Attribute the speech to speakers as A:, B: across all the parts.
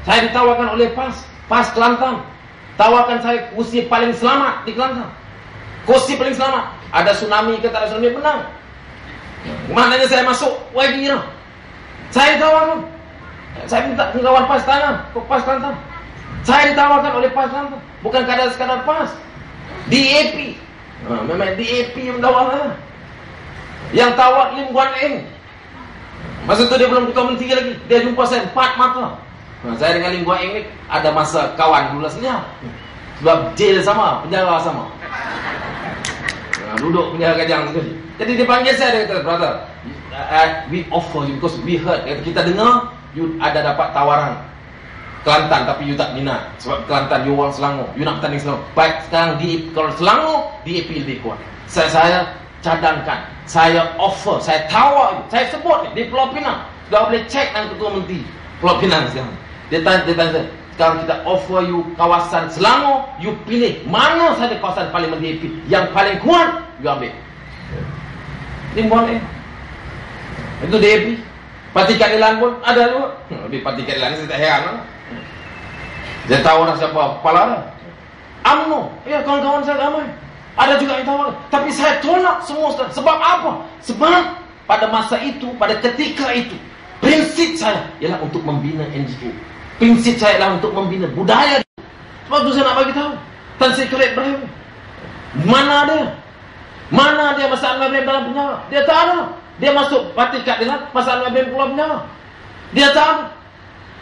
A: Saya ditawarkan oleh PAS Kelantan. Tawarkan saya kursi paling selamat di Kelantan. Kursi paling selamat. Ada tsunami ke tak ada tsunami, menang. Maknanya saya masuk YB lah. Saya ditawarkan. Saya minta kawan PAS tanya ke PAS Kelantan. Saya ditawarkan oleh PAS Kelantan. Bukan sekadar PAS. DAP. Memang DAP yang tawarkan. Yang tawar Lim Guan Eng. Masa itu dia belum ketua menteri lagi. Dia jumpa saya 4 mata. Saya dengan Lim Guan Eng ni ada masa kawan dulu sebenarnya. Sebab jail sama, penjara sama. Duduk penjara kajang sekali. Jadi dia panggil saya, dia kata, brother, we offer you because we heard. Kita dengar you ada dapat tawaran Kelantan tapi you tak minat. Sebab Kelantan you orang Selangor, you nak tanding Selangor. Baik, sekarang kalau Selangor DAP lebih kuat. Saya cadangkan, saya offer, saya tawar, saya sebut di Pulau Pinang. Sudah boleh cek dengan ketua menteri Pulau Pinang sekarang. Dia tanya saya, sekarang kita offer you kawasan Selangor, you pilih mana saja kawasan Parlimen DAP yang paling kuat, you ambil. Ini boleh. Itu DAP. Parti Keadilan pun ada juga. Lebih Parti Keadilan ni saya tak heran lah. Saya tahu dah siapa kepala dia. UMNO, ya kawan-kawan saya ramai. Ada juga yang tahu. Tapi saya tolak semua. Sebab apa? Sebab pada masa itu, pada ketika itu, prinsip saya ialah untuk membina NGO. Prinsip saya ialah untuk membina budaya. Sebab tu saya nak bagi tahu. Tan Sri Khalid Ibrahim, mana dia? Mana dia masa Anwar Ibrahim dalam penjara? Dia tak ada. Dia masuk Parti Keadilan masa Anwar Ibrahim keluar penjara. Dia tak ada.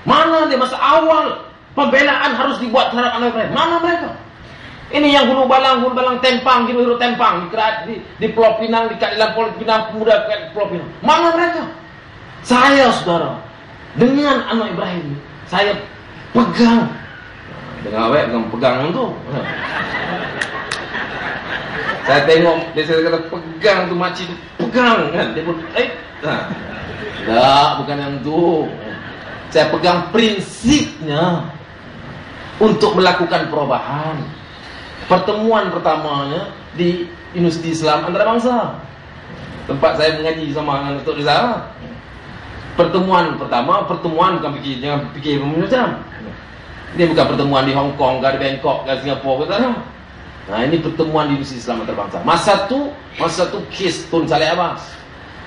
A: Mana dia masa awal pembelaan harus dibuat terhadap Anwar Ibrahim? Mana mereka? Ini yang hulu balang tempang, hulu tempang di Pulau Pinang, di Keadilan Politik Pinang, Pemuda Pulau Pinang. Mana mereka? Saya, saudara, dengan Anwar Ibrahim, saya pegang. Dengar awak pegang tu. Saya tengok dia, saya kata pegang tu makcik tu, pegang kan. Dia pun tak, bukan yang tu. Saya pegang prinsipnya untuk melakukan perubahan. Pertemuan pertamanya di Universiti Islam Antarabangsa, tempat saya mengaji sama dengan Datuk Rizal. Pertemuan pertama, pertemuan bukan jangan fikir macam. Ini bukan pertemuan di Hong Kong, di Bangkok, di Singapura, kata. Nah, ini pertemuan di Universiti Islam Antarabangsa. Masa tu kes Tun Saleh Abbas.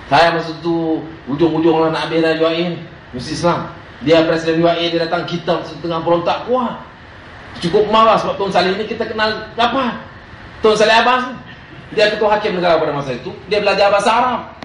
A: Saya masa tu ujung-ujung lah nak habis dari UAE, Universiti Islam. Dia Presiden UAE, dia datang, kita setengah berontak kuat. Cukup marah sebab Tun Saleh ini kita kenal apa? Tun Saleh Abbas, dia ketua hakim negara pada masa itu. Dia belajar bahasa Arab.